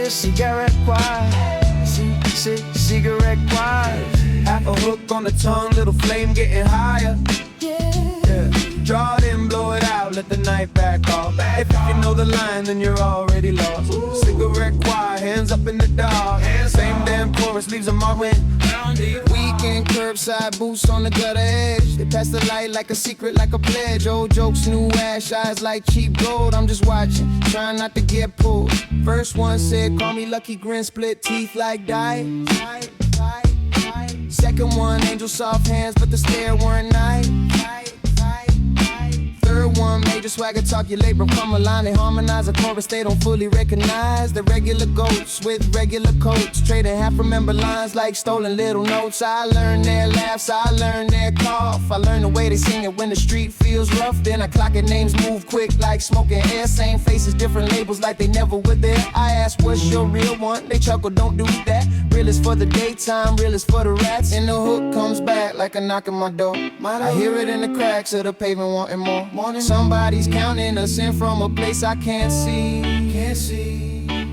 cigarette quiet, cigarette quiet. Half a hook on the tongue, little flame getting higher. Yeah. Draw it in, blow it out, let the night back off. If you know the line, then you're already lost. Cigarette quiet, hands up in the dark. Same damn chorus leaves a mark when weekend curbside boots on the gutter edge. They pass the light like a secret, like a pledge. Old jokes, new ash, eyes like cheap gold. I'm just watching, trying not to get pulled. First one said, call me lucky, grin, split teeth like die. Second one, angel soft hands, but the stare weren't nice. Third one, major swagger talk, your labor come a line. They harmonize a chorus they don't fully recognize. The regular goats with regular coats, trading half remember lines like stolen little notes. I learned their laughs, I learned their cough. I learned the way they sing it when the street feels rough. Then I clock it, names move quick like smoking air. Same faces, different labels like they never were there. I ask, what's your real one? They chuckle, don't do that. Real is for the daytime, real is for the rats. And the hook comes back like a knock on my door. I hear it in the cracks of the pavement wanting more. Somebody's counting us in from a place I can't see.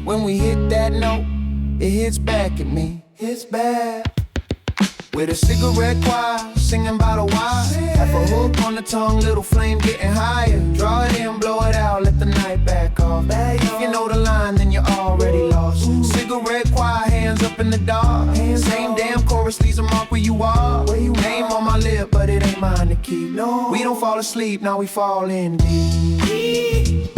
When we hit that note, it hits back at me. Hits back. With a cigarette quiet, singing by the wire. Half a hook on the tongue, little flame getting higher. Draw it in, blow it out, let the night back off. If you know the line, then you're already lost. Cigarette quiet, hands up in the dark. Same damn chorus leaves a mark where you are. Name on my lip, but it ain't mine to keep. We don't fall asleep, now we fall in deep.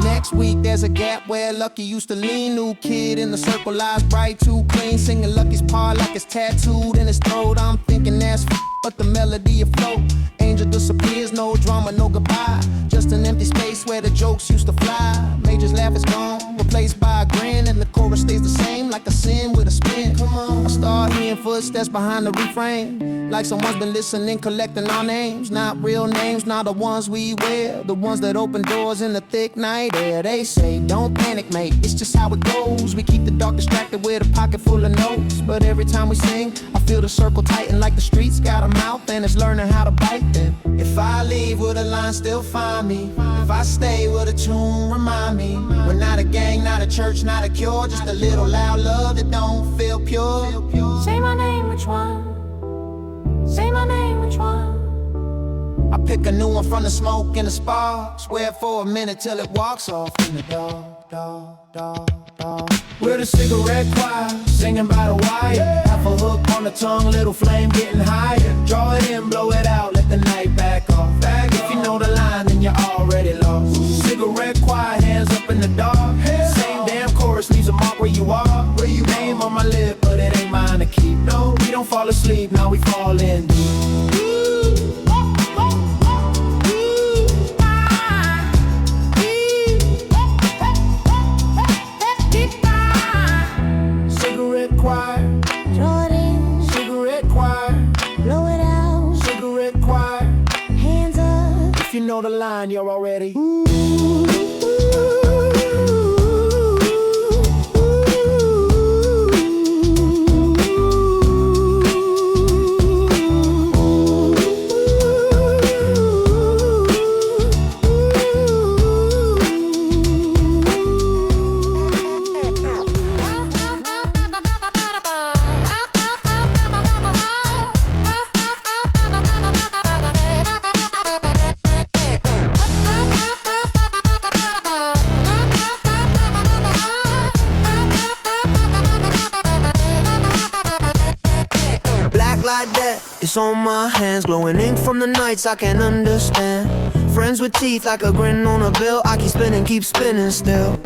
Next week there's a gap where Lucky used to lean. New kid in the circle, eyes bright, too clean. Singing Lucky's part like it's tattooed in his throat. I'm thinking that's but the melody afloat. Angel disappears, no drama, no goodbye. Just an empty space where the jokes used to fly. Major's laugh is gone, replaced by a grin. And the chorus stays the same, like a sin with a spin. Come on, I start hearing footsteps behind the refrain. Like someone's been listening, collecting our names. Not real names, not the ones we wear. The ones that open doors in the thick night air. They say, don't panic, mate, it's just how it goes. We keep the dark distracted with a pocket full of notes. But every time we sing, I feel the circle tighten like the streets got a mouth and it's learning how to bite them. If I leave, will the line still find me? If I stay, will the tune remind me? We're not a gang, not a church, not a cure. Just a little loud love that don't feel pure. Say my name, which one? Say my name, which one? I pick a new one from the smoke and the sparks. Wear it for a minute till it walks off in the dark. With a cigarette quiet, singing by the wire. Half a hook on the tongue, little flame getting higher. Draw it in, blow it out, let the night back off. If you know the line, then you're already lost. Cigarette quiet, hands up in the dark. Same damn chorus leaves a mark where you are. Name on my lip, but it ain't mine to keep. No, we don't fall asleep, now we fall in deep. You know the line, you're already. Blacklight Debt, it's on my hands. Glowing ink from the nights I can't understand. Friends with teeth like a grin on a bill. I keep spinning still.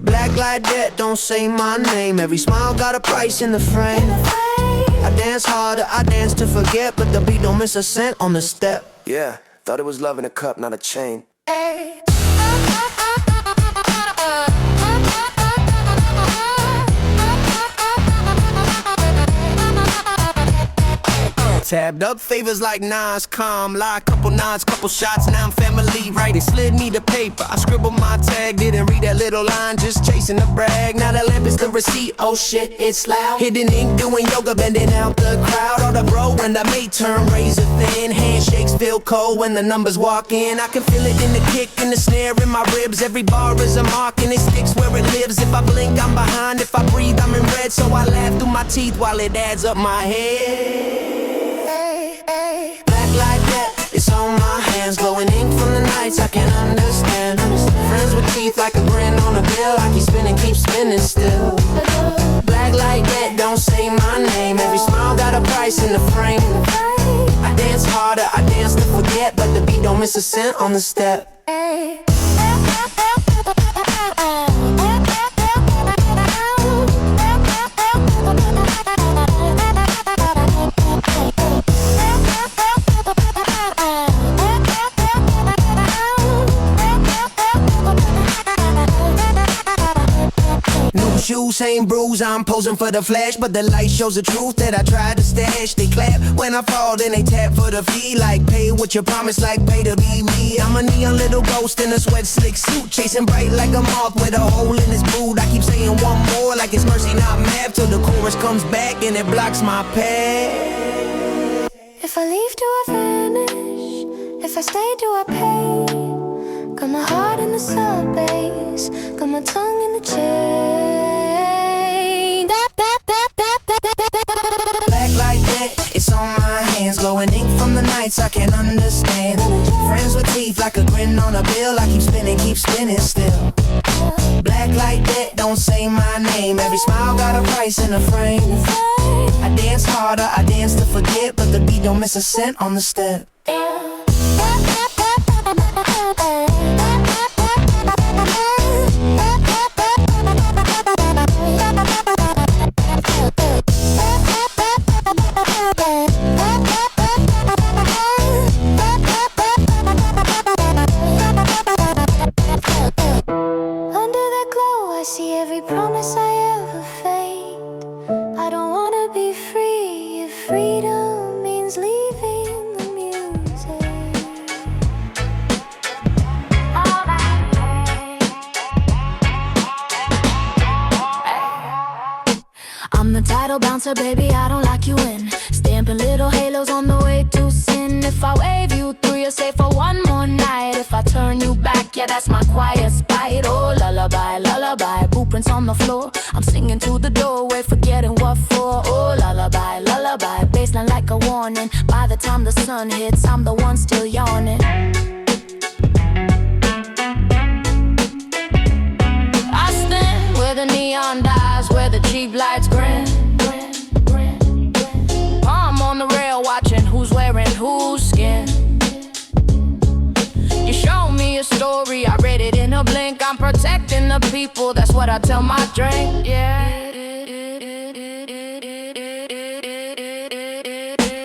Blacklight Debt, don't say my name. Every smile got a price in the frame. I dance harder, I dance to forget, but the beat don't miss a cent on the step. Yeah, thought it was love in a cup, not a chain. Hey. Tabbed up favors like nines, calm, lie, couple nines, couple shots, now I'm family, right? They slid me the paper, I scribbled my tag, didn't read that little line, just chasing the brag. Now the lamp is the receipt, oh shit, it's loud. Hidden ink, doing yoga, bending out the crowd. All the bro and the mate turn razor thin. Handshakes feel cold when the numbers walk in. I can feel it in the kick and the snare in my ribs. Every bar is a mark and it sticks where it lives. If I blink, I'm behind, if I breathe, I'm in red. So I laugh through my teeth while it adds up my head. Blacklight Debt, it's on my hands, glowing ink from the nights I can't understand. Friends with teeth like a grin on a bill, I keep spinning still. Blacklight Debt, don't say my name, every smile got a price in the frame. I dance harder, I dance to forget, but the beat don't miss a cent on the step. Shoes, same bruise, I'm posing for the flash, but the light shows the truth that I tried to stash. They clap when I fall, then they tap for the fee. Like pay what you promise, like pay to be me. I'm a neon little ghost in a sweat slick suit, chasing bright like a moth with a hole in his boot. I keep saying one more like it's mercy not math, till the chorus comes back and it blocks my path. If I leave, do I vanish? If I stay, do I pay? Got my heart in the sub bass, got my tongue in the chain. Blacklight Debt, it's on my hands, glowing ink from the nights I can't understand. Friends with teeth like a grin on a bill, I keep spinning still. Blacklight Debt, don't say my name, every smile got a price in a frame. I dance harder, I dance to forget, but the beat don't miss a cent on the step. Bouncer, baby, I don't lock you in. Stamping little halos on the way to sin. If I wave you through, you're safe for one more night. If I turn you back, yeah, that's my quiet spite. Oh, lullaby, lullaby, blueprints on the floor. I'm singing to the doorway, forgetting what for. Oh, lullaby, lullaby, baseline like a warning. By the time the sun hits, I'm the one still yawning. I stand where the neon dies, where the cheap lights grin. On the rail watching who's wearing whose skin. You show me a story, I read it in a blink. I'm protecting the people, that's what I tell my drink. Yeah.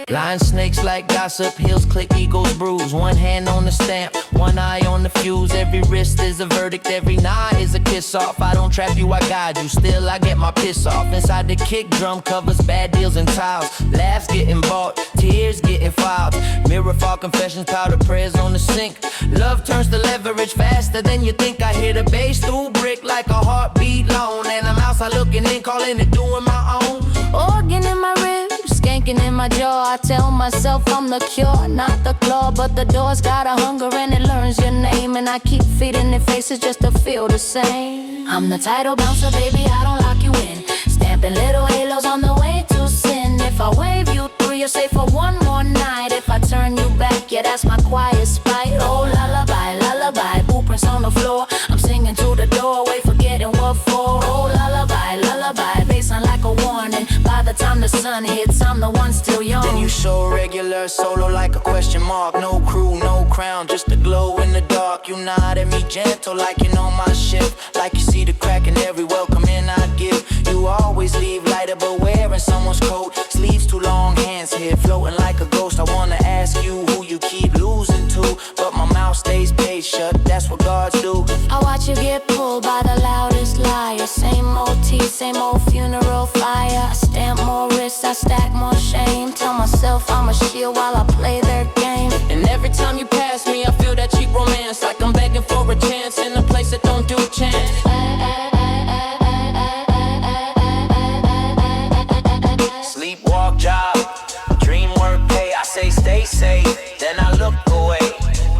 Line snakes like gossip, heels click, egos bruise. One hand on the stamp, one eye on the fuse. Every wrist is a verdict, every nod is a kiss off. I don't trap you, I guide you, still I get my piss off. Inside the kick drum covers bad deals and tiles. Laughs getting bought, tears getting filed. Mirror fall confessions, powder prayers on the sink. Love turns to leverage faster than you think. I hear the bass through brick like a heartbeat loan. And I'm outside looking in, calling it doing my own. Organ in my ribs, skanking in my jaw. I tell myself I'm the cure, not the claw. But the door's got a hunger and it learns your name. And I keep feeding their faces just to feel the same. I'm the title bouncer, baby, I don't lock you in. Stamping little halos on the way to sin. If I wave you through, you're safe for one more night. If I turn you back, yeah, that's my quiet spite. Oh, lullaby, lullaby, blueprints on the floor. I'm singing to the doorway, forgetting what for. Oh, lullaby, lullaby, baseline like a warning. By the time the sun hits, I'm the one still young. Then you so regular, solo like a question mark. No crew, no crown, just a glow in the dark. You nod at me gentle like you know my ship. Like you see the crack in every welcome in I give. You always leave lighter but wearing someone's coat. Sleeves too long, hands here floating like a ghost. I wanna ask you who you keep losing to, but my mouth stays paid shut, that's what guards do. I watch you get pulled by the loudest liar. Same old tea, same old funeral fire. I stamp more wrists, I stack more shame. Tell myself myself I'm a shield while I play their game. And every time you pass me, I feel that cheap romance, like I'm begging for a chance in a place that don't do a chance. Sleepwalk job, dream work pay. I say stay safe, then I look away.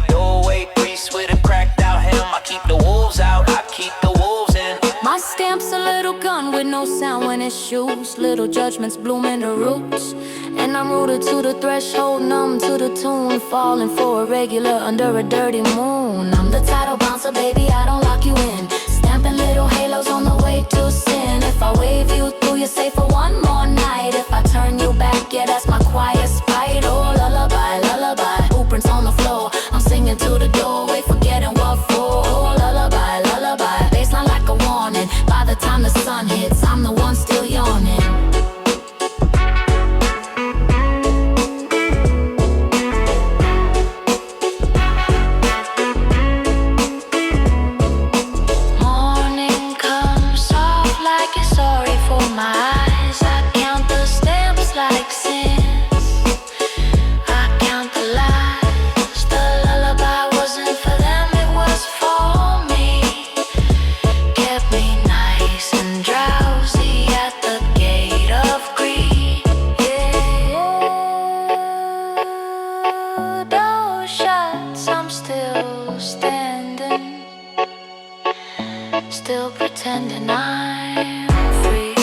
Doorway priest with a cracked out hem. I keep the wolves out, I keep the wolves in. My stamp's a little gun with no sound when it shoots. Little judgments bloom in the roots. And I'm rooted to the threshold, numb to the tune. Falling for a regular under a dirty moon. I'm the title bouncer, baby, I don't lock you in. Stamping little halos on the way to sin. If I wave you through, you're safe for one more night. If I turn you back, yeah, that's my quiet spite. Oh, lullaby, lullaby, blueprints on the floor. I'm singing to the doorway, forgetting what for. Oh, lullaby, lullaby, baseline like a warning. By the time the sun hits, I'm the one still yawning. Still pretending I'm free.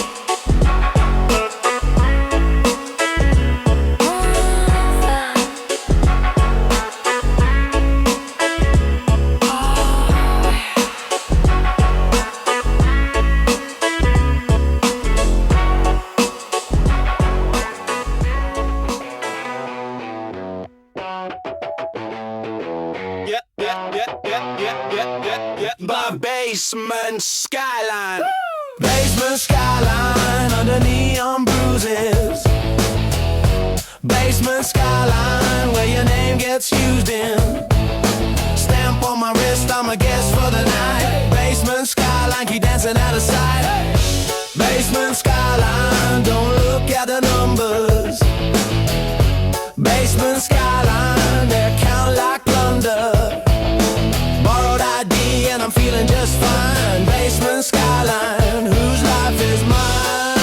By basement skyline. Woo! Basement skyline under neon bruises. Basement skyline where your name gets used in. Stamp on my wrist, I'm a guest for the night. Basement skyline, keep dancing out of sight. Basement skyline, don't look at the numbers. Basement skyline, they count like plunder. Borrowed ID and I'm feeling just fine. Basement skyline, whose life is mine?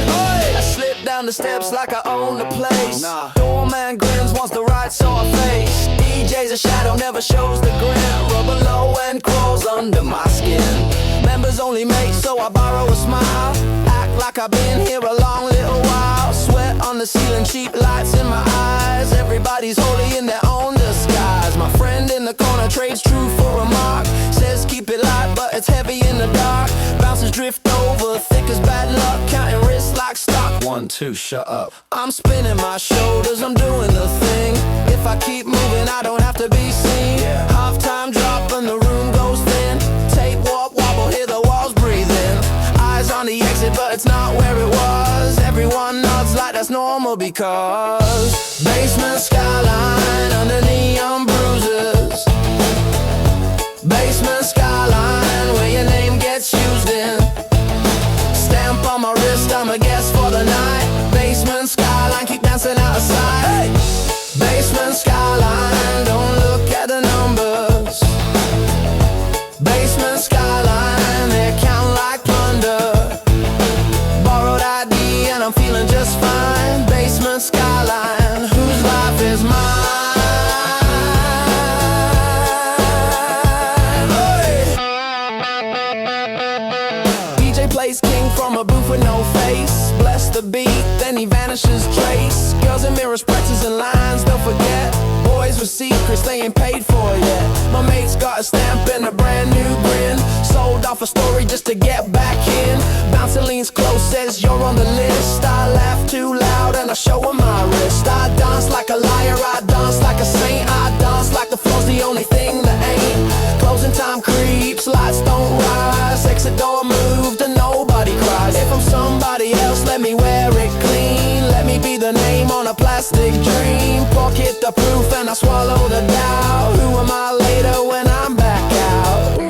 Hey! I slip down the steps like I own the place. Doorman grins, wants the right sort of face. DJ's a shadow, never shows the grin. Rubber low and crawls under my skin. Members only mate, so I borrow a smile. Act like I've been here a long little while. Sweat on the ceiling, cheap lights in my eyes. Everybody's holy in their own disguise. My friend in the corner trades truth for a mark. Says keep it light, but it's heavy in the dark. Bouncers drift over, thick as bad luck. Counting wrists like stock. 1, 2, shut up. I'm spinning my shoulders, I'm doing the thing. If I keep moving, I don't have to be seen. Halftime drop and the room goes thin. Tape warp, wobble, hear the walls breathing. Eyes on the exit, but it's not where it was. Everyone nods like that's normal because basement skyline under neon bruises. Basement skyline where your name gets used in. Stamp on my wrist, I'm a guest for the night. Basement skyline, keep dancing out of sight. Hey! Basement skyline, don't look at the numbers. Basement skyline, they count like plunder. Borrowed ID and I'm feeling just fine. Basement skyline, whose life is mine? Hey! DJ plays king from a booth with no face. Bless the beat, then he vanishes trace. Girls in mirrors, practice and lines, don't forget. Boys with secrets they ain't paid for yet. My mate's got a stamp and a brand new grin. Sold off a story just to get back in. Bouncer leans close, says you're on the list. I laugh too loud and I show her my wrist. I dance like a liar, I dance like a saint. I dance like the floor's the only thing that ain't. Closing time creeps, lights don't rise. Exit door moved and nobody cries. If I'm somebody else, let me wear it clean. Let me be the name on a plastic dream. Pocket the proof and I swallow the doubt. Who am I later when I'm back out?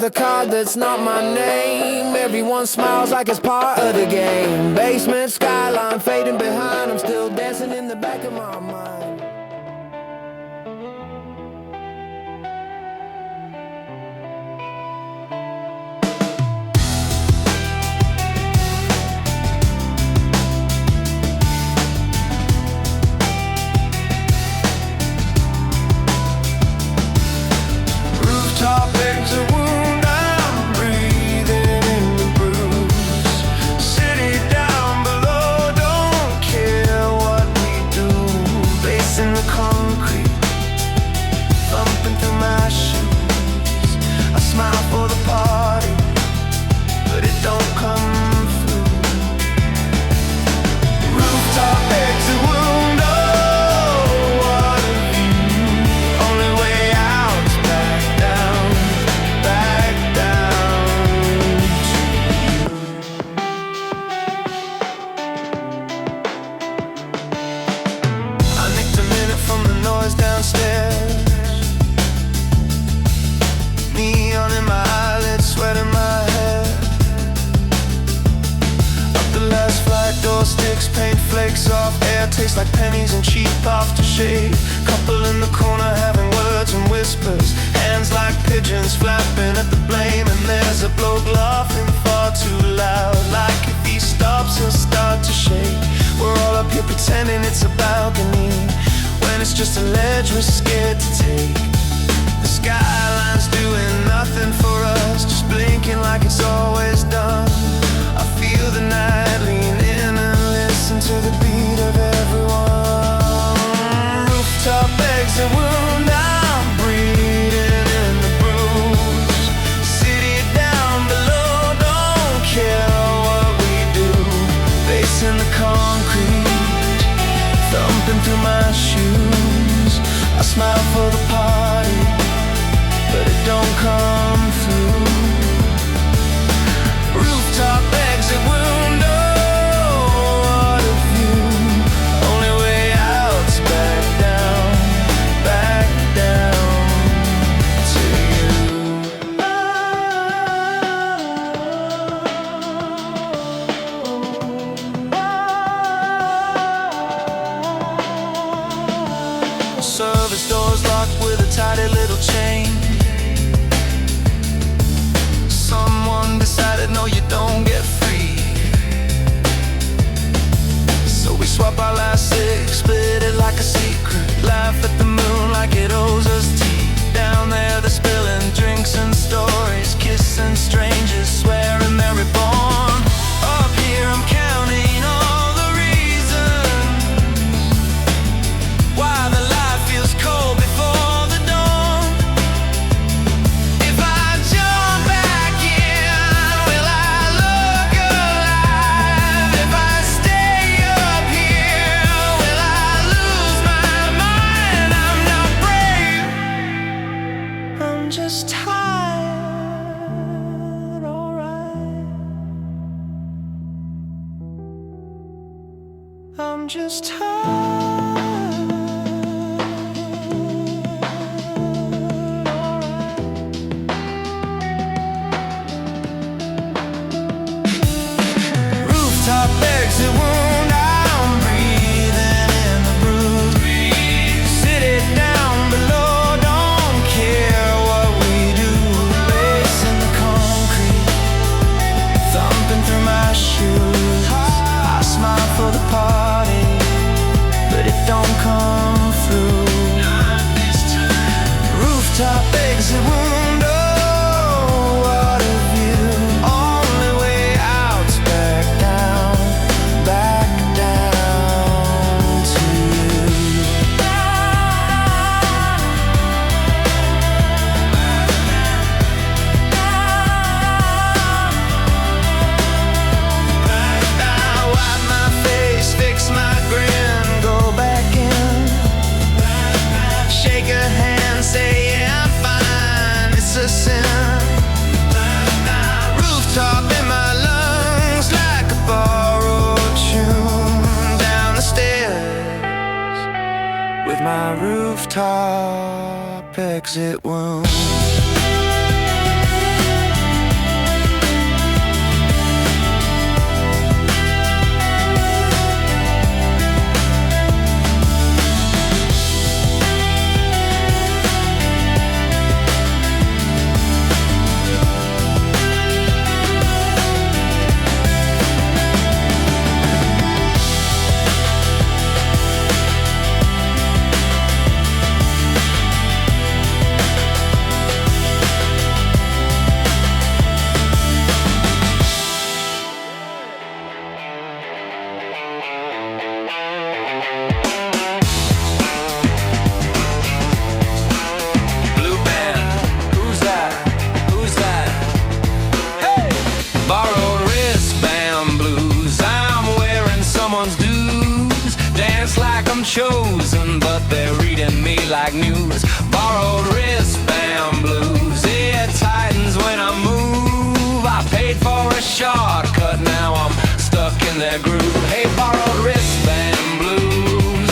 a card that's not my name. Everyone smiles like it's part of the game. Basement skyline fading behind. I'm still dancing in the back of my mind. Rooftop exit wound, I'm breathing in the bruise. City down below, don't care what we do. Facing the concrete, thumping through my shoes. I smile for the party, but it don't come through. Rooftop exit wound, oh, what a view. Only way out is back down to you. I nicked a minute from the noise downstairs. Neon in my eyelids, sweat in my head. Up the last flight, door sticks, paint flakes off. Air tastes like pennies and cheap aftershave. Couple in the corner having words and whispers. Hands like pigeons flapping at the blame. And there's a bloke laughing far too loud, like if he stops and starts to shake. We're all up here pretending it's a balcony, when it's just a ledge we're scared to take. The skyline's doing nothing for us, just blinking like it's always done. I feel the night, lean in and listen to the beat of everyone. Rooftop exit wound, I'm breathing in the bruise. City down below, don't care what we do. Facing the concrete, thumping through my shoes. I smile for the party, but it don't come through. Rooftop exit wound, oh, what a view. Only way out's back down to you. Service doors locked with a tidy little chain. Someone decided, no, you don't get free. So we swap our last six, split it like a secret. Laugh at the moon like it owes us tea. Down there they're spilling drinks and stories, kissing strangers, swearing they're reborn. Up here I'm counting all the reasons why the light feels cold before the dawn. If I jump back in, will I look alive? If I stay up here, will I lose my mind? I'm not brave, I'm just tired, alright. I'm just tired, alright. Rooftop exit wound, I'm breathing in the bruise. City down below, don't care what we do. Facing the concrete, thumping through my shoes. I smile for the party, but it don't come through. Rooftop exit wound, oh, what a view. Only way out's back down to you. Wipe my face, fix my grin, go back in. Shake a hand, say yeah, I'm fine, it's a sin. Rooftop in my lungs like a borrowed tune. Down the stairs with my rooftop exit wound. chosen, but they're reading me like news. Borrowed wristband blues, it tightens when I move. I paid for a shortcut, now I'm stuck in their groove. Hey, borrowed wristband blues.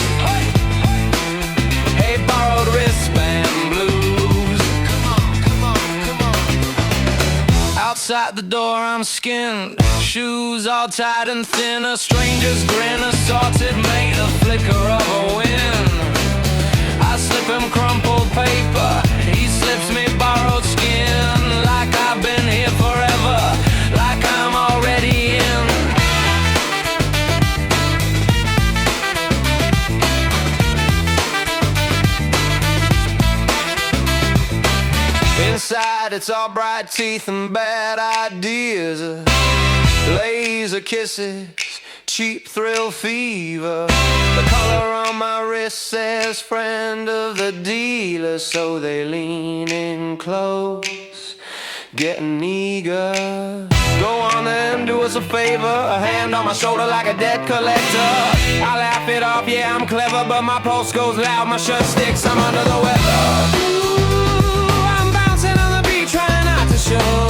Hey, borrowed wristband blues. Come on. Outside the door I'm skinned, shoes all tight and thin. A stranger's grin, assaulted mate, a flicker of a wind. I slip him crumpled paper, he slips me borrowed skin. Like I've been here forever, like I'm already in. Inside it's all bright teeth and bad ideas, laser kisses, cheap thrill fever. The color on my wrist says friend of the dealer, so they lean in close, getting eager. Go on then, do us a favor, a hand on my shoulder like a debt collector. I laugh it off, yeah I'm clever, but my pulse goes loud, my shirt sticks, I'm under the weather. Ooh, I'm bouncing on the beat, trying not to show.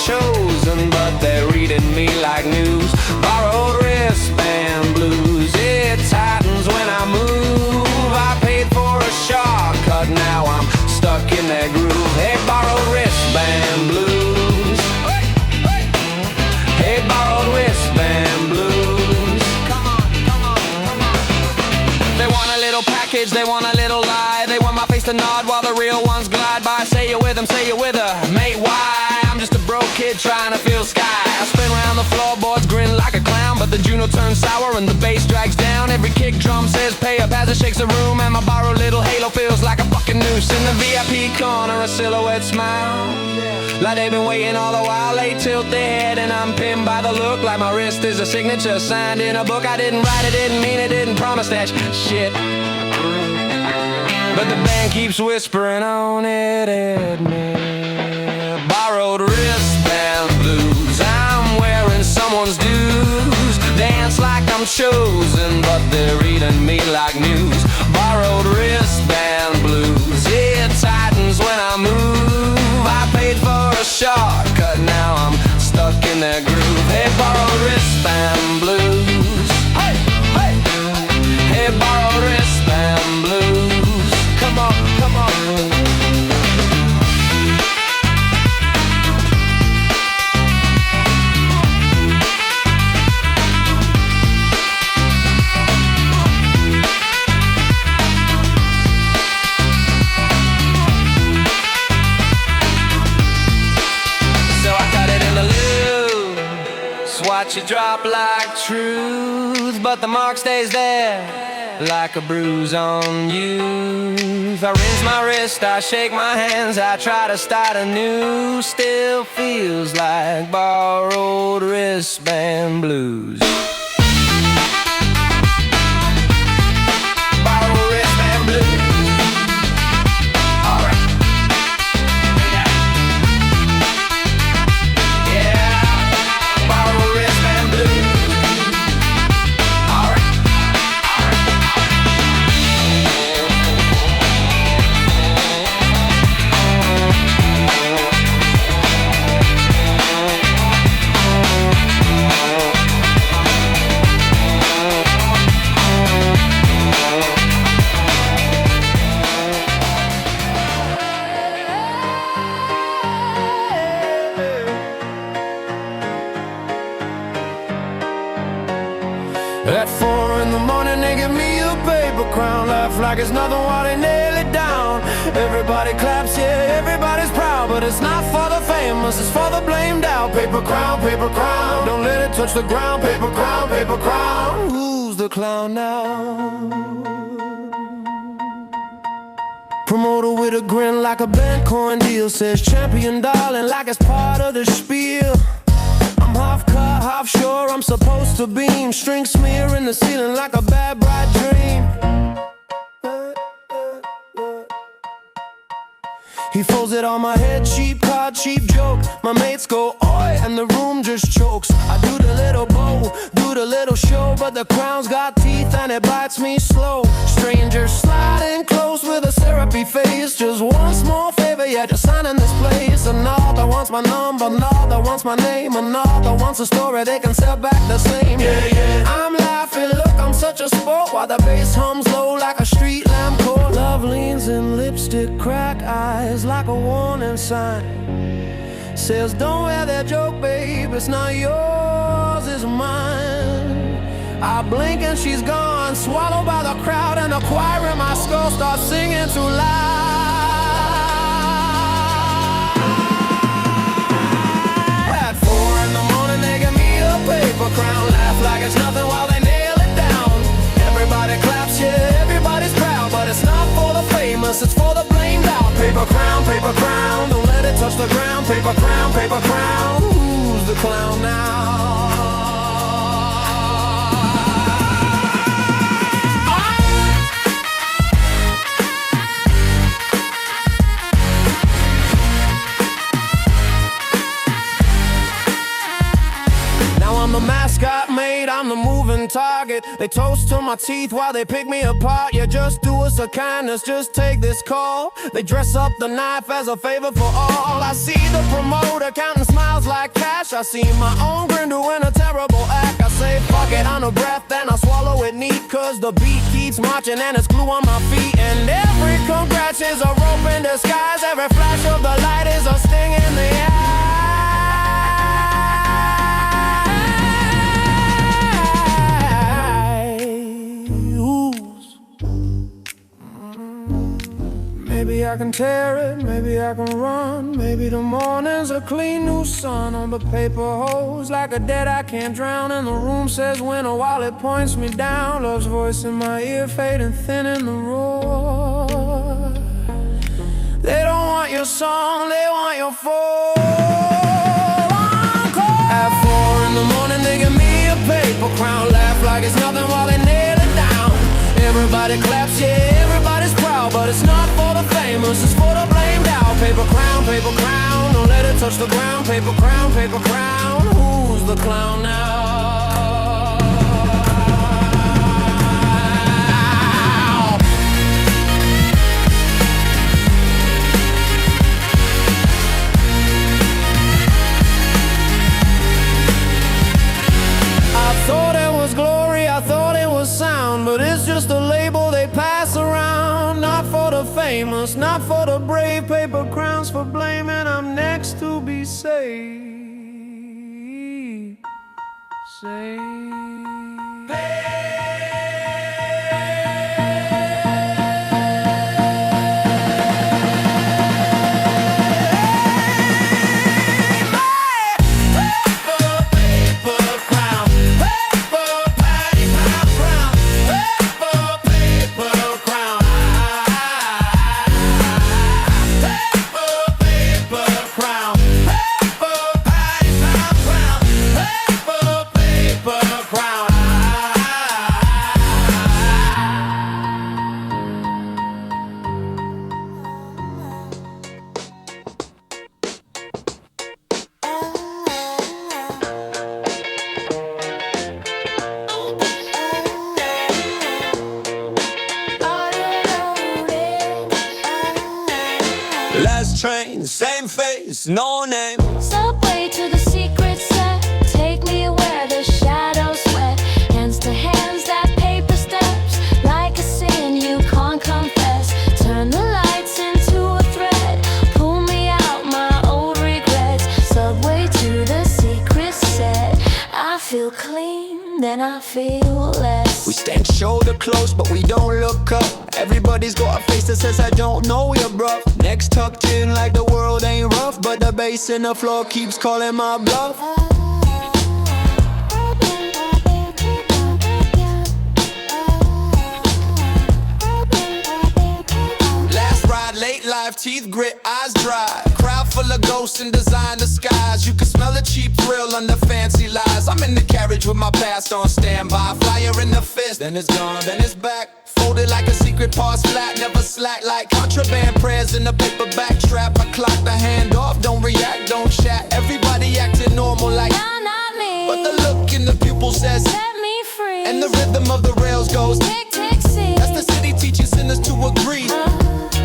Chosen, but they're reading me like news. Borrowed wristband blues, it tightens when I move. I paid for a shortcut, now I'm stuck in that groove. Hey, borrowed wristband blues. Hey, borrowed wristband blues. Come on. They want a little package, they want a little lie. They want my face to nod while the real ones glide by. Say you with them, say you with her, mate, why? I'm just a broke kid trying to feel sky. I spin around the floorboards, grin like a clown, but the Juno turns sour and the bass drags down. Every kick drum says pay up as it shakes the room, and my borrowed little halo feels like a fucking noose. In the VIP corner, a silhouette smile, like they've been waiting all the while. They tilt their head and I'm pinned by the look, like my wrist is a signature signed in a book. I didn't write it, didn't mean it, didn't promise that shit, but the band keeps whispering on it at me. Borrowed wristband blues, I'm wearing someone's dues. Dance like I'm chosen, but they're reading me like news. Borrowed wristband blues, it tightens when I move. I paid for a shortcut, now I'm stuck in that groove. Hey, borrowed wristband blues. Hey, borrowed wristband blues. Come on. Watch it drop like truth, but the mark stays there like a bruise on youth. I rinse my wrist, I shake my hands, I try to start anew. Still feels like borrowed wristband blues. Borrowed wristband blues. At 4 in the morning they give me a paper crown. Laugh like it's nothing while they nail it down. Everybody claps, yeah, everybody's proud, but it's not for the famous, it's for the blamed out. Paper crown, don't let it touch the ground. Paper crown, who's the clown now? Promoter with a grin like a band coin deal, says champion darling like it's part of the spiel. I'm half cut, half sure I'm supposed to beam. String smear in the ceiling like a bad bright dream. He throws it on my head, cheap card, cheap joke. My mates go, oi, and the room just chokes. I do the little bow, do the little show, but the crown's got teeth and it bites me slow. Strangers sliding close with a syrupy face. Just one small favor, yeah, just sign in this place. Another wants my number, another wants my name, another wants a story they can sell back the same. Yeah, yeah. I'm laughing, look, I'm such a sport, while the bass hums low like a street lamp cord. Love leans in lipstick, crack eyes like a warning sign. Says don't wear that joke, babe, it's not yours, it's mine. I blink and she's gone, swallowed by the crowd, and the choir in my skull starts singing too loud. At 4 in the morning they give me a paper crown. Laugh like it's nothing while they nail it down. Everybody claps, yeah, everybody's proud, but it's not for the famous, it's for the blamed out. Paper crown, don't let it touch the ground. Paper crown, who's the clown now? I'm the mascot made, I'm the moving target. They toast to my teeth while they pick me apart. Yeah, just do us a kindness, just take this call. They dress up the knife as a favor for all. I see the promoter counting smiles like cash. I see my own grin doing a terrible act. I say fuck it on a breath, then I swallow it neat, cause the beat keeps marching and it's glue on my feet. And every congrats is a rope in disguise. Every flash of the light is a sting in the eye. Maybe I can tear it, maybe I can run. Maybe the morning's a clean new sun on the paper hose like a debt I can't drown. And the room says winter while it points me down. Love's voice in my ear fading thin in the roar. They don't want your song, they want your phone. At 4 in the morning they give me a paper crown. Laugh like it's nothing while they nail it down. Everybody claps, yeah, everybody's proud, but it's not for the famous, it's for the blamed out. Paper crown, don't let it touch the ground. Paper crown, who's the clown now? I thought it was glory, I thought it was sound, but it's just a label they pass around. Not for the famous, not for the brave. Paper crowns for blaming, I'm next to be saved. Last train, same face, no name. Subway to the secret set. Take me where the shadows sweat. Hands to hands, that paper steps. Like a sin you can't confess. Turn the lights into a thread. Pull me out my old regrets. Subway to the secret set. I feel clean, then I feel less. We stand shoulder close, but we don't look up. Everybody's got a face that says I don't know you, bruv. Next tucked in like the world ain't rough, but the bass in the floor keeps calling my bluff. Last ride, late life, teeth grit, eyes dry. crowd full of ghosts in designer skies. You can smell a cheap thrill under fancy lies. I'm in the carriage with my past on standby. Flyer in the fist, then it's gone, then it's back. Folded like a secret pause flat, never slack like contraband prayers in the paperback strap. I clock the hand off, don't react, don't chat. Everybody acting normal like Nah, not me. but the look in the pupil says Set me free. and the rhythm of the rails goes Tick, tick, see. that's the city teaching sinners to agree.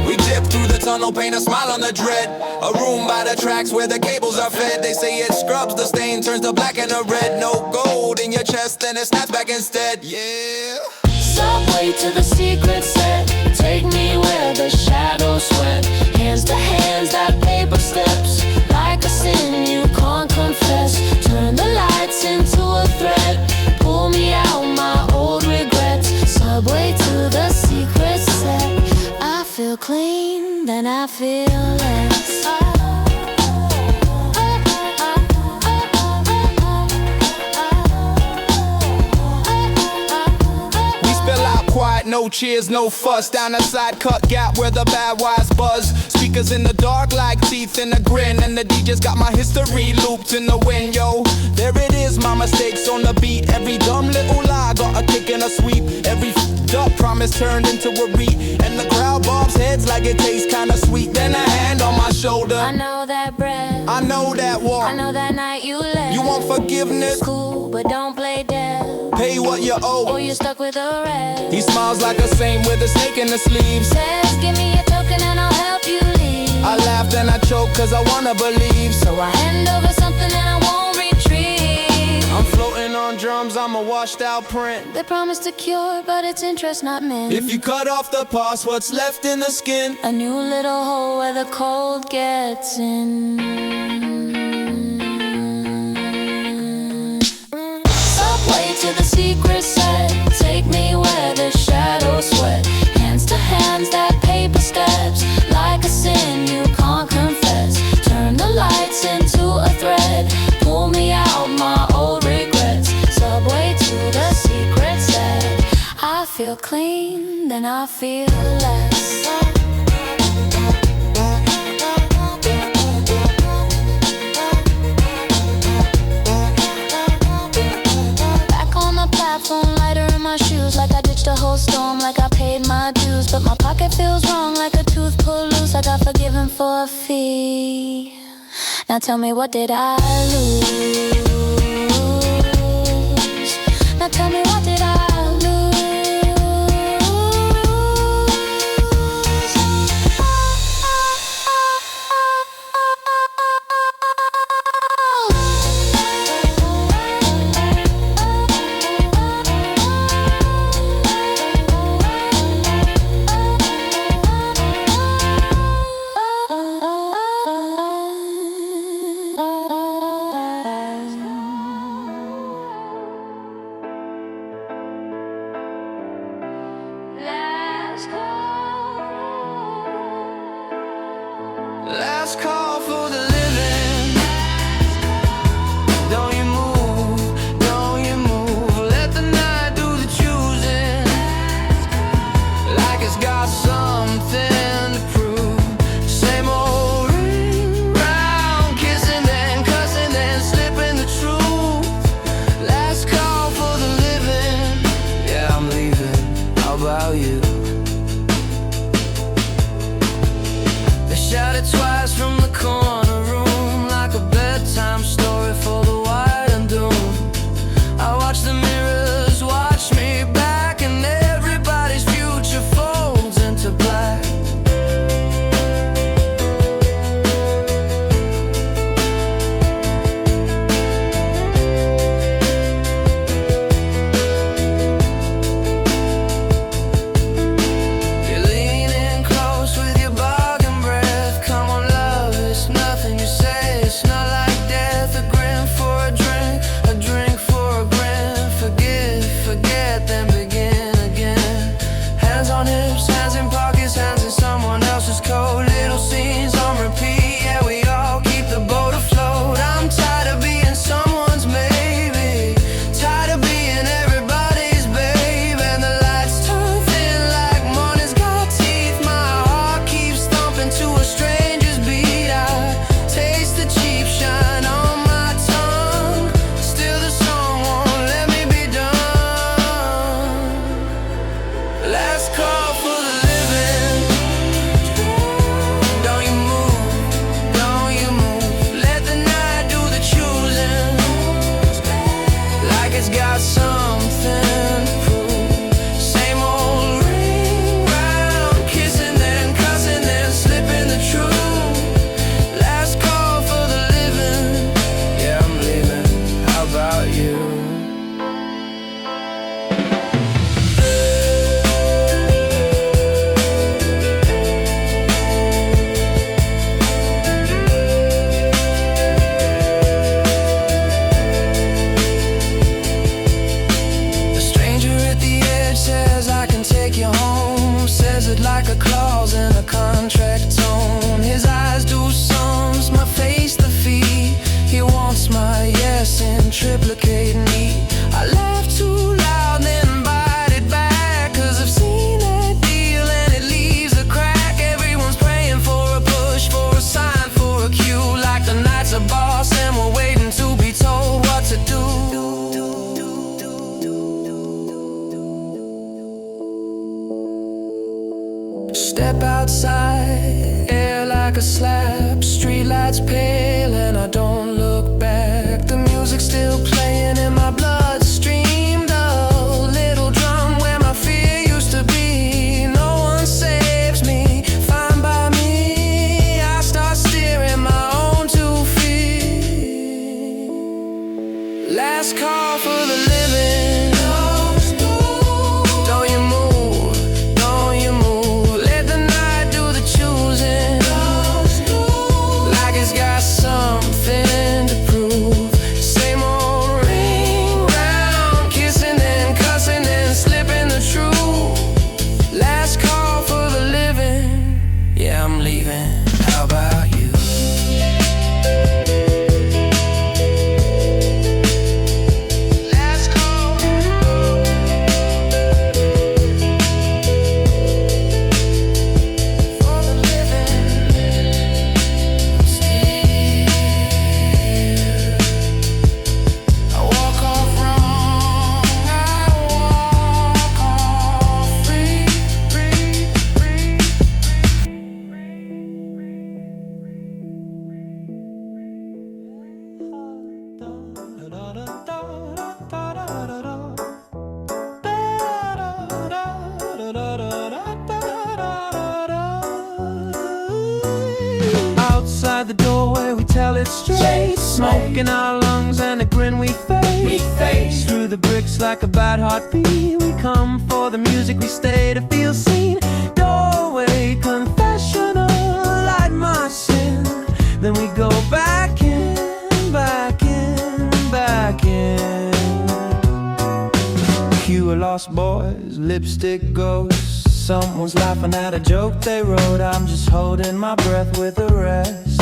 We dip through the tunnel, paint a smile on the dread. A room by the tracks where the cables are fed. They say it scrubs the stain, turns the black and the red. No gold in your chest, then it snaps back instead. Yeah. Subway to the secret set. Take me where the shadows sweat. Hands to hands, that paper steps. Like a sin you can't confess. Turn the lights into a thread. Pull me out my old regrets. Subway to the secret set. I feel clean, then I feel less. Quiet, no cheers, no fuss. Down the side cut gap where the bad wires buzz. Speakers in the dark like teeth in a grin. And the DJ's got my history looped in the wind, yo. There it is, my mistakes on the beat. Every dumb little lie got a kick and a sweep. Every up promise turned into a read. And the crowd bobs heads like it tastes kinda sweet. Then a hand on my shoulder. I know that breath. I know that walk. I know that night you left. You want forgiveness? Cool, but don't play dead. Pay what you owe. Or you're stuck with a red. He smiles like a saint with a snake in the sleeves. Says, give me a token and I'll help you leave. I laughed and I choked cause I wanna believe. So I hand over something and I won't retrieve. I'm floating on drums, I'm a washed out print. They promise to cure, but it's interest, not mint. If you cut off the past, what's left in the skin? A new little hole where the cold gets in. Subway to the secret set. Take me where the shadows sweat. Hands to hands, that paper steps. Like a sin you can't confess. Turn the lights into a thread. Pull me out my old regrets. Subway to the secret set. I feel clean, then I feel less. Lighter in my shoes, like I ditched a whole storm, like I paid my dues. But my pocket feels wrong, like a tooth pulled loose. I got forgiven for a fee. Now tell me, what did I lose? Now tell me, what did I lose? Last call for the living. Don't you move, don't you move. Let the night do the choosing. Like it's got something to prove. Same old ring round, kissing then cussing then slipping the truth. Last call for the living. Yeah, I'm leaving. How about you? Shouted twice from the corner room, like a bedtime story for the wide and doomed. I watch the mirrors watch me back, and everybody's future folds into black. clause and a contract tone. His eyes do sums, my face the fee. He wants my yes in triplicate me. I laugh too loud, then bite it back, 'cause I've seen that deal and it leaves a crack. Everyone's praying for a push, for a sign, for a cue. Like the night's a boss and we're waiting to be told what to do. Step outside, air like a slap. Streetlights pale and I don't look back. The music's still playing in my bloodstream. The little drum where my fear used to be. No one saves me, fine by me. I start steering my own 2 feet. Last call for the living. Don't you move, don't you move. Let the night do the choosing. Like it's got something to prove. Same old ring round, kissing and cussing and slipping the truth. Last call for the living. Yeah, I'm leaving. How about you? Last call for the living. Still, I walk off wrong, I walk off free, free, free. Outside the doorway we tell it straight. Smoke in our lungs and a grin we face. Through the bricks like a bad heartbeat. We come for the music, we stay to feel seen. Doorway confessional, light my sin. Then we go back in, back in, back in. Cue a lost boys, lipstick ghosts. Someone's laughing at a joke they wrote. I'm just holding my breath with the rest,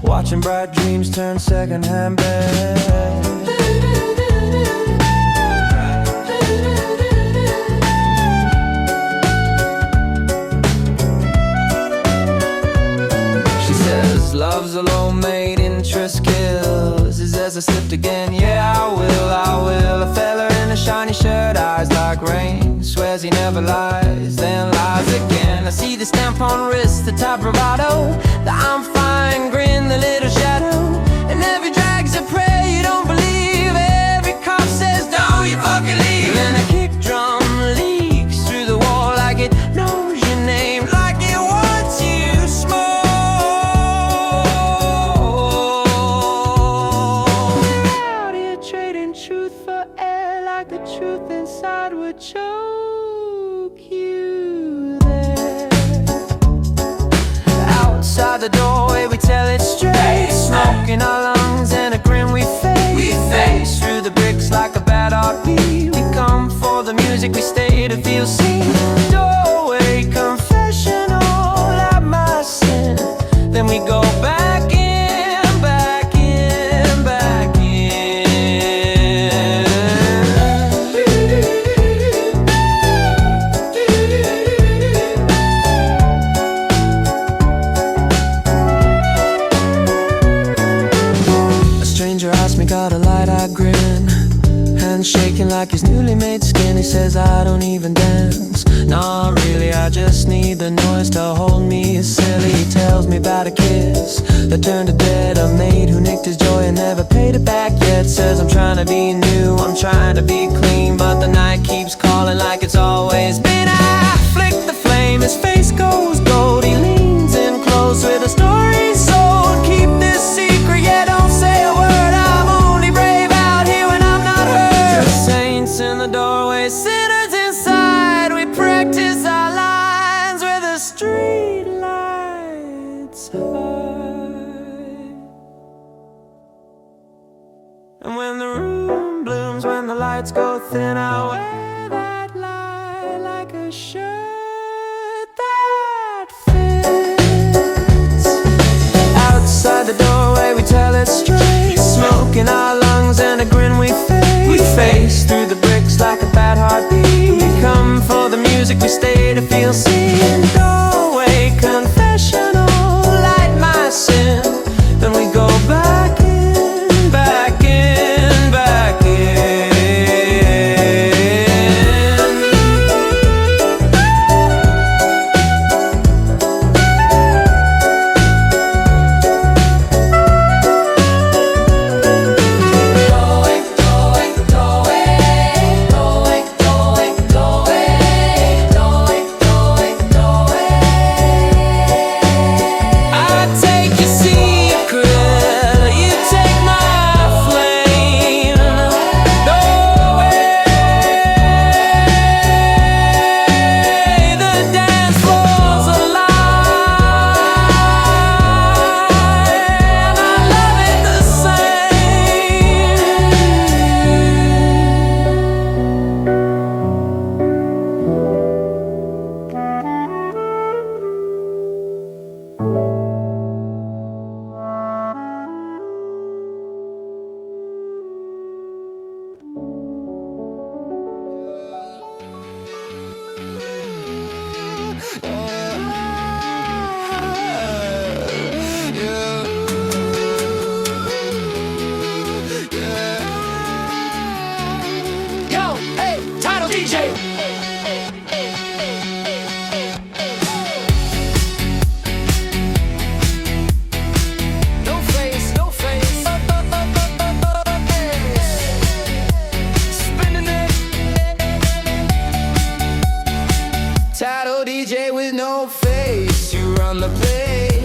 watching bright dreams turn secondhand best. She says love's a low-made interest kills. Is as I slipped again, yeah I will, I will. A fella in a shiny shirt, eyes like rain, swears he never lies, then lies again. I see the stamp on wrist, the top bravado, the I'm fine grin, the little shadow. And every drag's a prayer you don't believe. Every cop says no, you fucking leave. And a kick drum leaks through the wall like it knows your name, like it wants you small. Out here trading truth for air, like the truth inside would choke you there. Outside the doorway we tell it straight. Smoke in our lungs and a grin we face. Through the bricks like a bad heartbeat. We come for the music, we stay to feel seen. Doorway confessional, like my sin. Then we go back in, back in, back in. A stranger asked me, got a light-eyed grin, hand shaking like his newly made skin. He says I don't even dance. Nah, really, I just need the noise to hold me silly. He tells me about a kiss that turned to dead, a maid who nicked his joy and never paid it back yet. Says I'm trying to be new, I'm trying to be clean, but the night keeps calling like it's always been. I flick the flame, his face goes gold. He leans in close with a story sold. Keep this secret, yeah, don't say a word. I'm only brave out here when I'm not hurt. Saints in the doorway, sinners inside. We practice our lines where the street lights hide. And when the room blooms, when the lights go thin, I wear that light like a shirt that face, you run the place.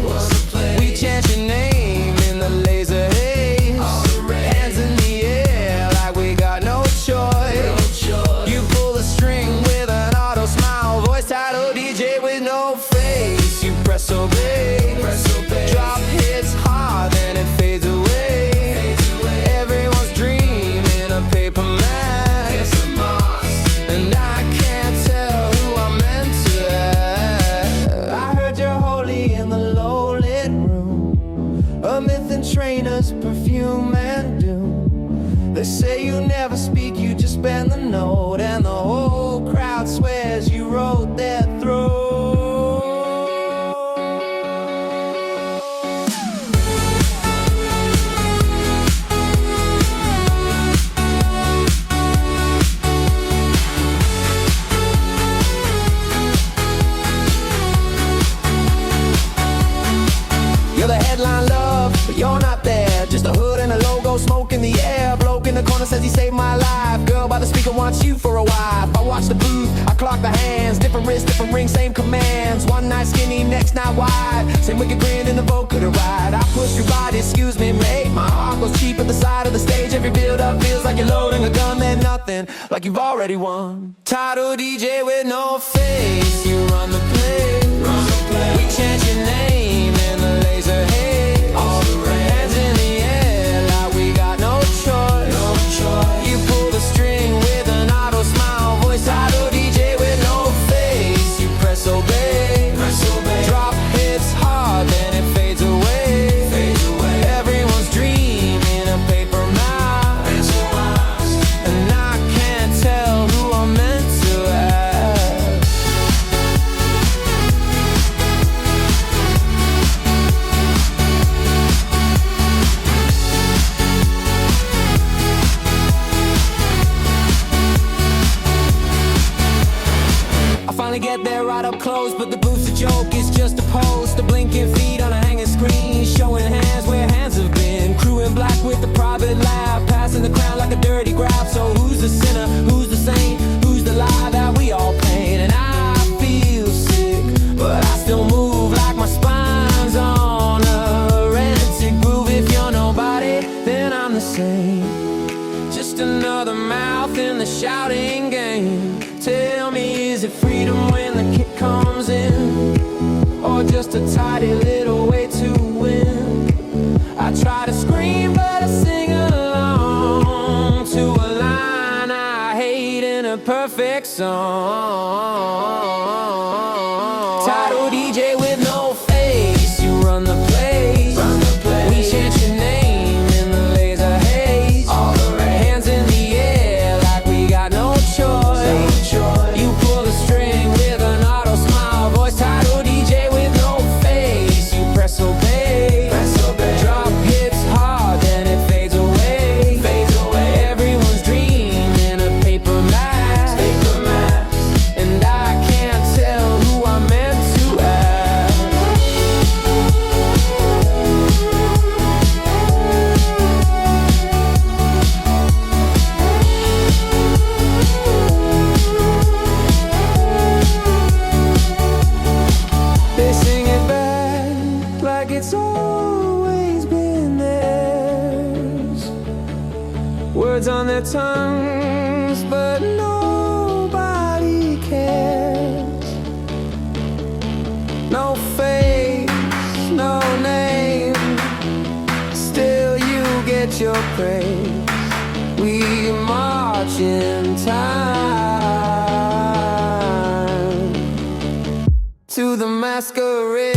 We chant your name in the laser haze. Hands in the air like we got no choice. You pull the string with an auto smile. Voice title DJ with no face. You press obey. Drop hits hard, then it fades away. Everyone's dream in a paper mask. And I can't tell who I'm meant to have. I heard you're holy in the low-lit room. A myth and trainers, perfume and doom. They say you never speak, you just bend the note. And the whole crowd swears you wrote their throat. You're the headline love, but you're not there. Just a hood and a logo, smoke in the air. Bloke in the corner says he saved my life. Girl by the speaker wants you for a wife. I watch the booth, I clock the hands. Different wrists, different rings, same commands. One night skinny, next night wide. Same wicked grin in the vocal to ride. I push your body, excuse me, mate. My heart goes cheap at the side of the stage. Every build up feels like you're loading a gun. Then nothing, like you've already won. Title DJ with no face. You run the place. We chant your name in the laser haze. Hands in the air like we got no choice. You pull the string with an auto smile. Voice title DJ with no face. You press obey. Drop hits hard, then it fades away. Everyone's dream in a paper mask. And I can't tell who I'm meant to have. I finally get there right up close, but the booth's a joke, it's just a pose. The blinking feet on a hanging screen, showing hands where hands have been. Crew in black with the private lab, passing the crown like a dirty grab. So who's the sinner, who's the saint, who's the lie that we all paint? And I feel sick, but I still move like my spine's on a rented groove. If you're nobody, then I'm the same. Just another mouth in the shouting game. Tell me, is it freedom when the kick comes in? Or just a tidy little way to win? I try to scream, but I sing along to a line I hate in a perfect song. Title DJ with no face, you run the place. We chant your name in the laser haze. Hands in the air like we got no choice. You pull the string with an auto smile. Voice title DJ with no face. You press obey. Drop hits hard, then it fades away. Everyone's dream in a paper mask. And I can't tell who I'm meant to have. They sing it back like it's always been theirs. Words on their tongues, but nobody cares. No face, no name, still you get your praise. We march in time to the masquerade.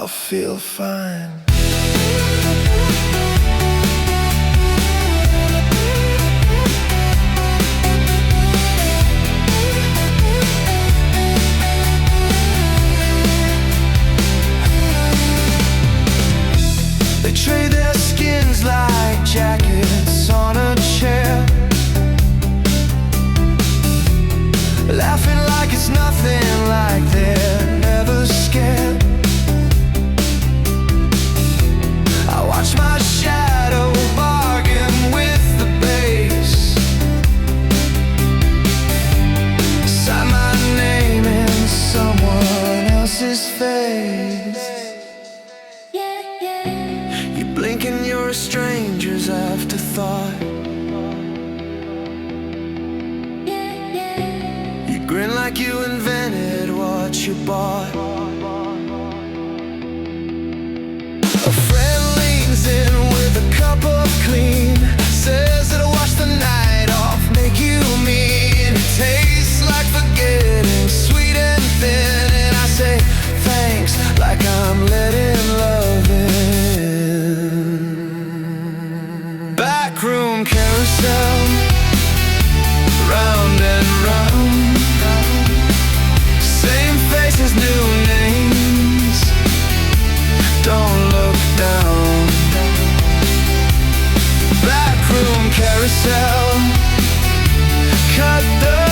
I'll feel fine. They trade their skins like jackets on a chair, laughing like it's nothing, like they're never scared. I watch my shadow bargain with the bass, sign my name in someone else's face. You blink and you're a stranger's afterthought. You grin like you invented what you bought. A friend leans in with a cup of clean, says it'll wash the night off, make you mean. It tastes like forgetting, sweet and thin, and I say thanks like I'm letting love in. Backroom carousel, round and round, same faces, new names, don't look down. Backroom carousel, cut the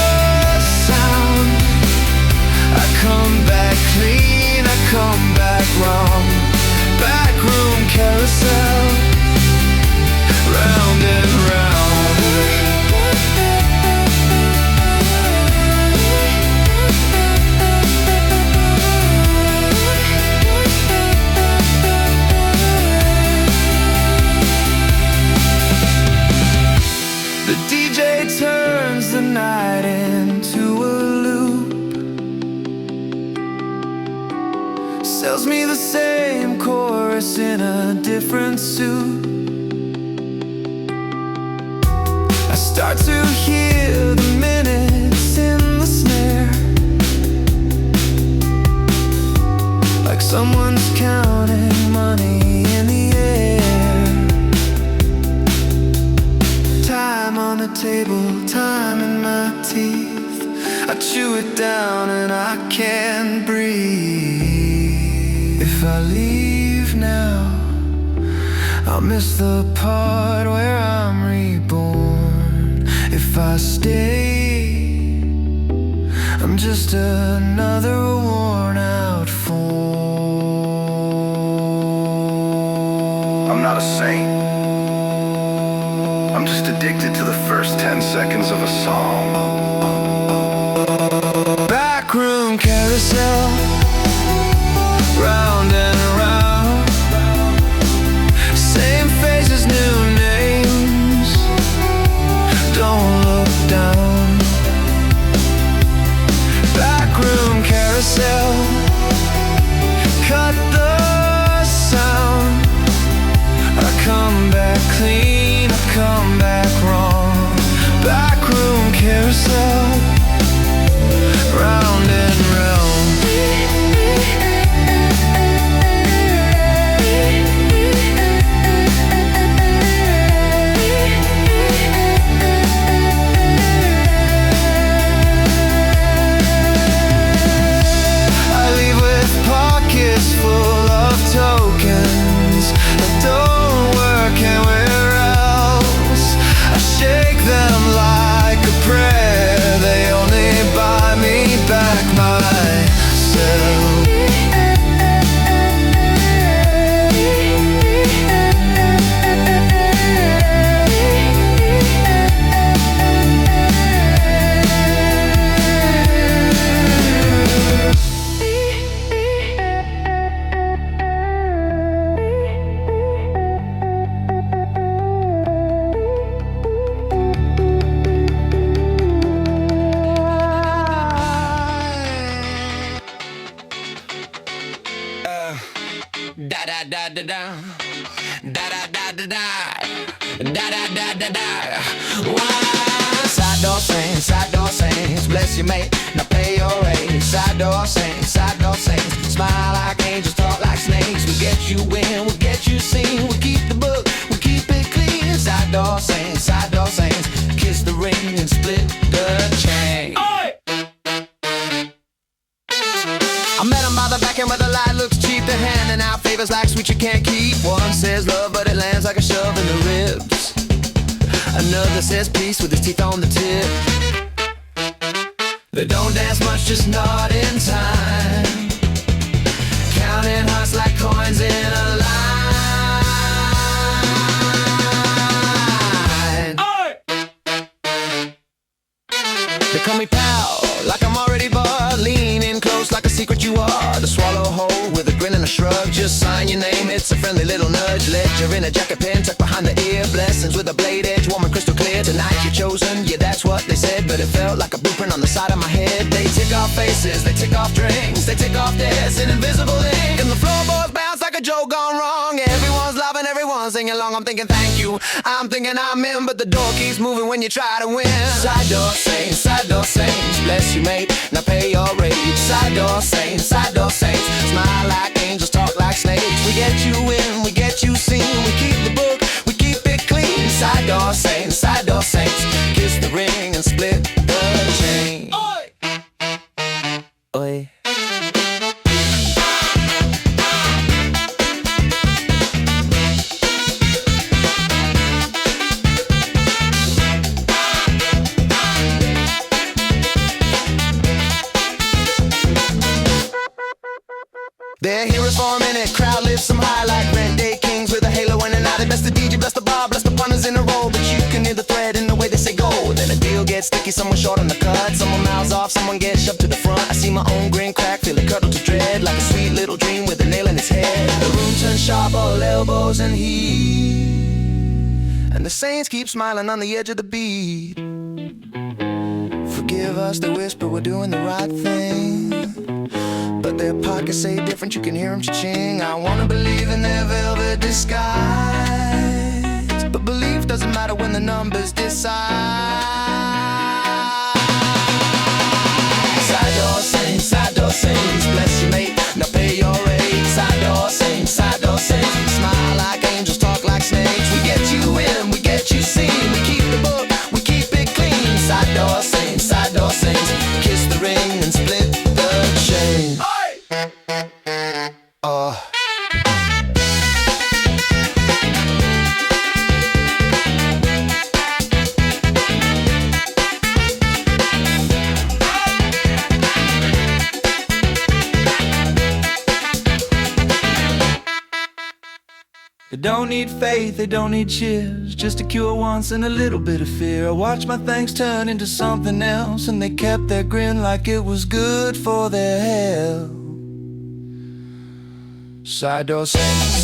sound. I come back clean, I come back wrong. Backroom carousel, round and round. The DJ turns the night into a loop, sells me the same chorus in a different suit. I start to hear the minutes in the snare, like someone's counting money in the air. Time on the table, time in my teeth, I chew it down and I can't breathe. If I leave now, I'll miss the part where I'm reborn. If I stay, I'm just another worn out form. I'm not a saint, I'm just addicted to the first 10 seconds of a song. Backroom carousel, round and round, same faces, new names, don't look down. Backroom carousel, cut the sound. I come back clean, I come back wrong. Backroom carousel, round and round. I leave with pockets full of tokens that don't work anywhere else. I shake them like a prayer, they only buy me back myself. Da da da da da, da da da da da, da da da da da. Why? Side door saints, bless you mate, now pay your rate. Side door saints, smile like angels, talk like snakes. get you in, we'll get you seen. We'll keep the book, we'll keep it clean. Side door saints, kiss the ring and split the chain. I met him by the back end where the light looks cheap. They're handing out favors like sweet you can't keep. One says love, but it lands like a shove in the ribs. Another says peace with his teeth on the tip. They don't dance much, just nod in time, counting hearts like coins in a line. They call me pal, like I'm already barred. Lean in close like a secret you are. To swallow whole with a grin and a shrug. Just sign your name, it's a friendly little nudge. Ledger in a jacket pin tucked behind the ear. Blessings with a blade edge, warm and crystal clear. Tonight you're chosen, yeah that's what they said. But it felt like a blueprint on the side of my head. They tick off faces, they tick off drinks, they tick off debts in invisible ink. And the floorboards bounce like a joke gone wrong. Everyone's loving, everyone's singing along. I'm thinking thank you, I'm thinking I'm in. But the door keeps moving when you try to win. Side door saints, bless you mate, now pay your rate. Side door saints, smile like angels, talk like snakes. We get you in, we get you seen. We keep the book, we keep it clean. Side door saints, kiss the ring and split the chain. Oi! Oi. They're heroes for a minute, crowd lifts them high like rent day kings with a halo and an eye. Bless the DJ, bless the bar, bless the punters in a row. But you can hear the thread in the way they say go. Then a deal gets sticky, someone short on the cut, someone miles off, someone gets shoved to the front. I see my own grin crack, feel it curdle to dread, like a sweet little dream with a nail in its head. The room turns sharp, all elbows and heat, and the saints keep smiling on the edge of the beat. Forgive us, they whisper we're doing the right thing, but their pockets say different, you can hear them cha-ching. I wanna believe in their velvet disguise, but belief doesn't matter when the numbers decide. Side door saints, bless you mate, now pay your rate. Side door saints, smile like angels, talk like snakes. We get you in, we get you seen. We keep the book, we keep it clean. Side door saints, kiss the ring and split the chain. They don't need faith, they don't need cheers, just a cure once and a little bit of fear. I watched my thanks turn into something else, and they kept their grin like it was good for their health. Side door saints,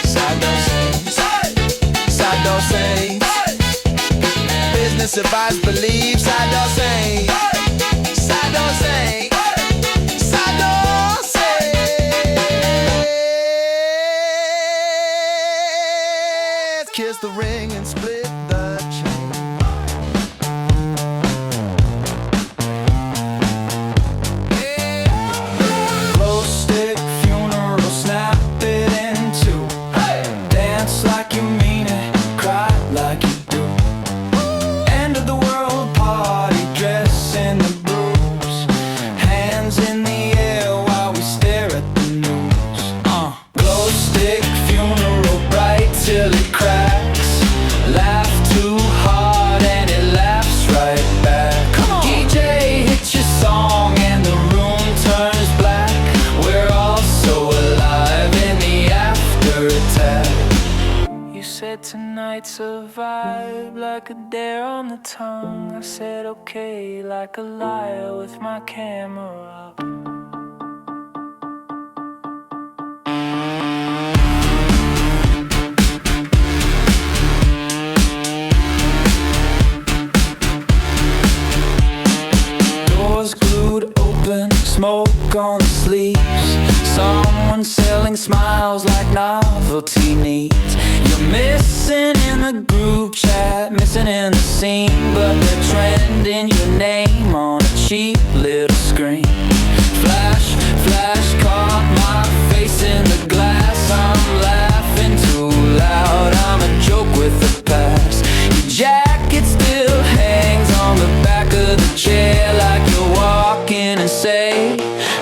side door saints, side door saints. Business advice, believe. Side door saints, side door saints, side door saints. Kiss the ring and split the chain. Glowstick funeral, snap it in two. Dance like you mean it, cry like you do. End of the world party, dress in the blues. Hands in the air while we stare at the news. Glowstick funeral, bright till it cracks. Laugh too hard and it laughs right back. Come on. DJ, hit your song and the room turns black. We're all so alive in the after attack. You said tonight's a vibe, like a dare on the tongue. I said okay, like a liar with my camera up. Doors glued open, smoke on the sleeves. Someone selling smiles like novelty needs. You're missing in the group chat, missing in the scene, but they're trending your name on a cheap little screen. Flash, flash, caught my face in the glass.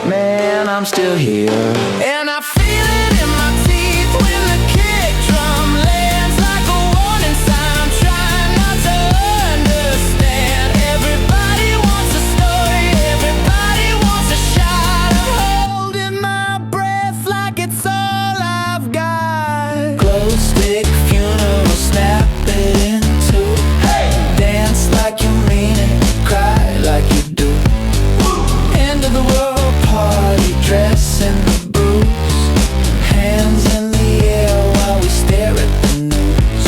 man, I'm still here. And I feel it in my teeth when the kick drum lands like a warning sign. I'm trying not to understand. Everybody wants a story, everybody wants a shot. I'm holding my breath like it's all I've got. Glowstick funeral, snap it in two. Dance like you mean it, cry like you do. End of the world party, dress in the boots. Hands in the air while we stare at the news.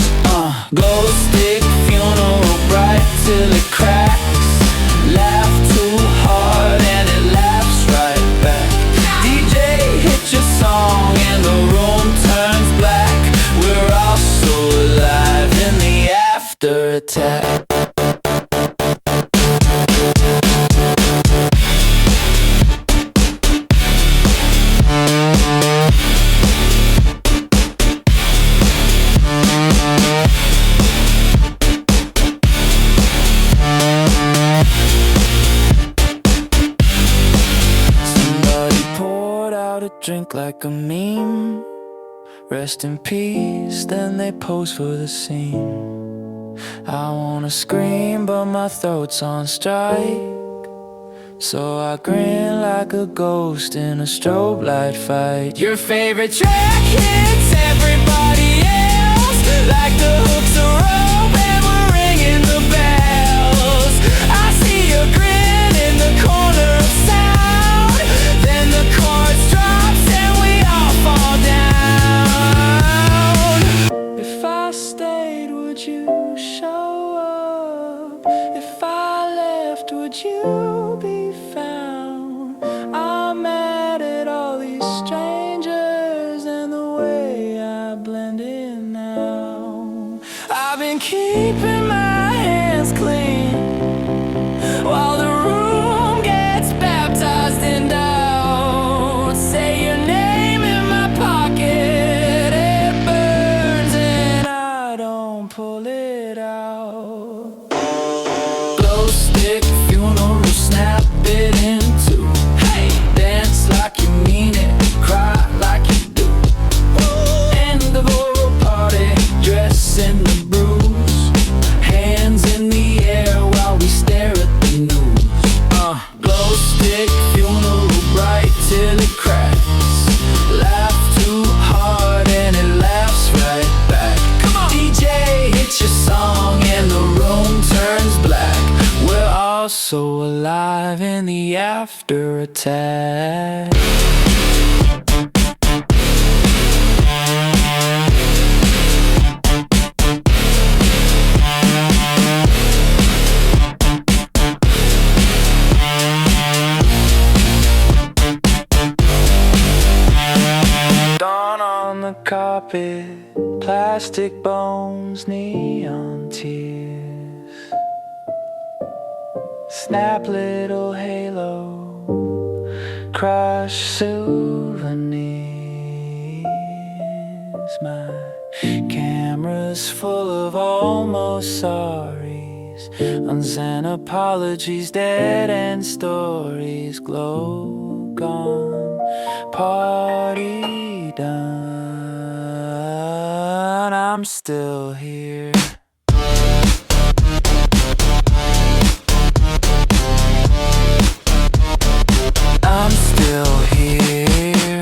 Glowstick funeral, bright till it cracks. Laugh too hard and it laughs right back. DJ, hit your song and the room turns black. We're all so alive in the after attack. Somebody poured out a drink like a meme. Rest in peace, then they pose for the scene. I wanna scream, but my throat's on strike. So I grin like a ghost in a strobe light fight. Your favorite track hits everybody else like the hooks are rope and we're ringing the bells. I see your grin in the corner of sound. Then the chorus drops and we all fall down. If I stayed, would you show up? If I left, would you be found? I'm mad at all these strangers and the way I blend in now. I've been keeping my hands clean while the room gets baptized in doubt. Say your name in my pocket, it burns and I don't pull it out. Glowstick funeral, snap it in two. Hey, dance like you mean it, cry like you do. End of world party, dress in the bruise. Hands in the air while we stare at the news. Glowstick funeral, bright till it cracks. Laugh too hard and it laughs right back. Come on, DJ, hit your song and the room turns black. We're all so alive in the after attack. Dawn on the carpet, plastic bones, neon tears. Snap little halo, crush souvenirs. My camera's full of almost sorries, unsent apologies, dead end stories. Glow gone, party done, I'm still here. I'm still here.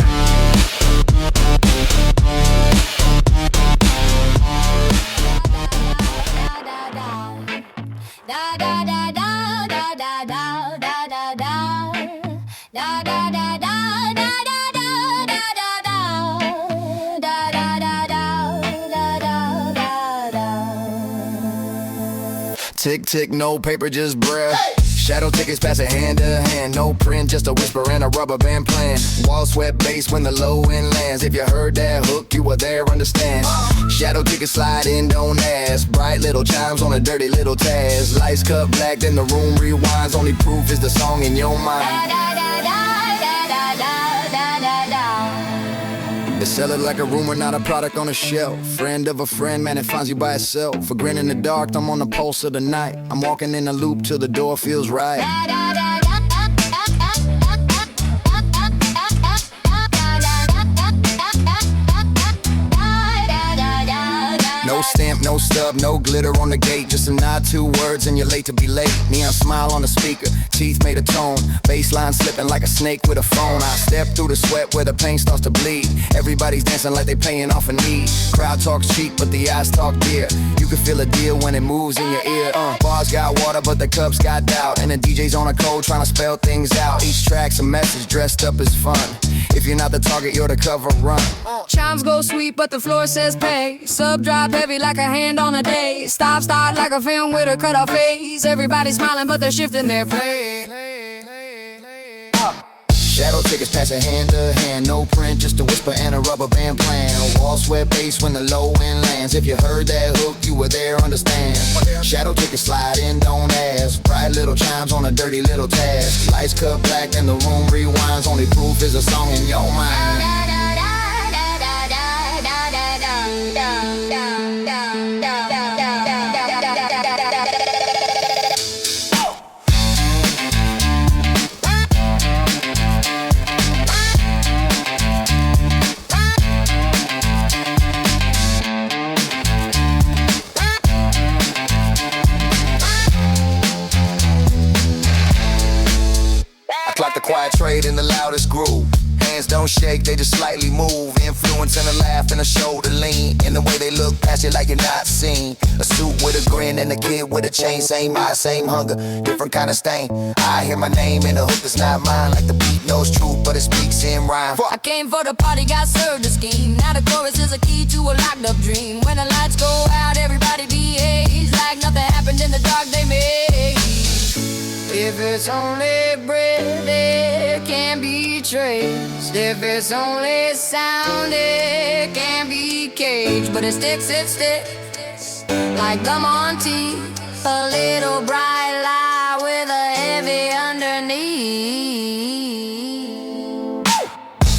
Tick, tick, no paper, just breath. Shadow tickets passing hand to hand. No print, just a whisper and a rubber band playing. Wall sweat bass when the low end lands. If you heard that hook, you were there, understand. Shadow tickets slide in, don't ask. Bright little chimes on a dirty little task. Lights cut black, then the room rewinds. Only proof is the song in your mind. They sell it like a rumor, not a product on a shelf. Friend of a friend, man, it finds you by itself. A grin in the dark, I'm on the pulse of the night. I'm walking in a loop till the door feels right. no stub, no glitter on the gate. Just a nod, 2 words, and you're late to be late. Neon smile on the speaker, teeth made a tone. Bassline slipping like a snake with a phone. I step through the sweat where the pain starts to bleed. Everybody's dancing like they paying off a need. Crowd talks cheap, but the eyes talk dear. You can feel a deal when it moves in your ear. Bars got water, but the cups got doubt. And the DJ's on a code trying to spell things out. Each track's a message dressed up as fun. If you're not the target, you're the cover, run. Chimes go sweet, but the floor says pay. Sub drop heavy like a hand on a day. Stop, start like a film with a cut off face. Everybody smiling, but they're shifting their play. Shadow tickets passing hand to hand. No print, just a whisper and a rubber band plan. Wall sweat bass when the low end lands. If you heard that hook, you were there, understand. Shadow tickets slide in, don't ask. Bright little chimes on a dirty little task. Lights cut black and the room rewinds. Only proof is a song in your mind. Clock the quiet trade in the loudest groove. Hands don't shake, they just slightly move. Influence and a laugh and a shoulder lean. In the way they look past you like you're not seen. A suit with a grin and a kid with a chain. Same eye, same hunger, different kind of stain. I hear my name in a hook that's not mine. Like the beat knows truth, but it speaks in rhyme. I came for the party, got served a scheme. Now the chorus is a key to a locked up dream. When the lights go out, everybody behaves like nothing happened in the dark they made. If it's only breath, it can't be traced. If it's only sound, it can't be caged. But it sticks, like gum on teeth. A little bright light with a heavy underneath.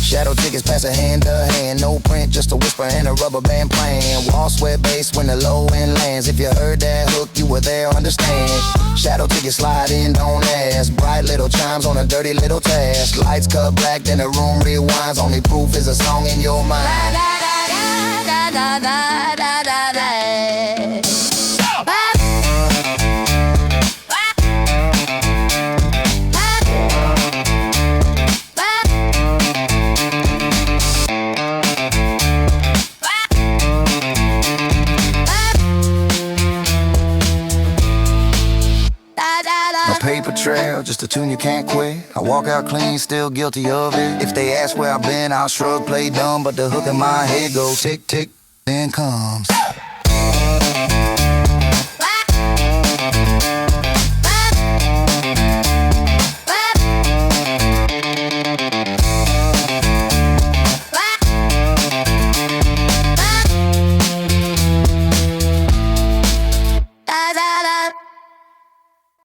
Shadow tickets passing hand to hand. No print, just a whisper and a rubber band playing. Wall sweat bass when the low end lands. If you heard that hook, you were there, understand. Shadow tickets slide in, don't ask. Bright little chimes on a dirty little task. Lights cut black, then the room rewinds. Only proof is a song in your mind. Paper trail, just a tune you can't quit. I walk out clean, still guilty of it. If they ask where I've been, I'll shrug, play dumb, but the hook in my head goes tick, tick, then comes.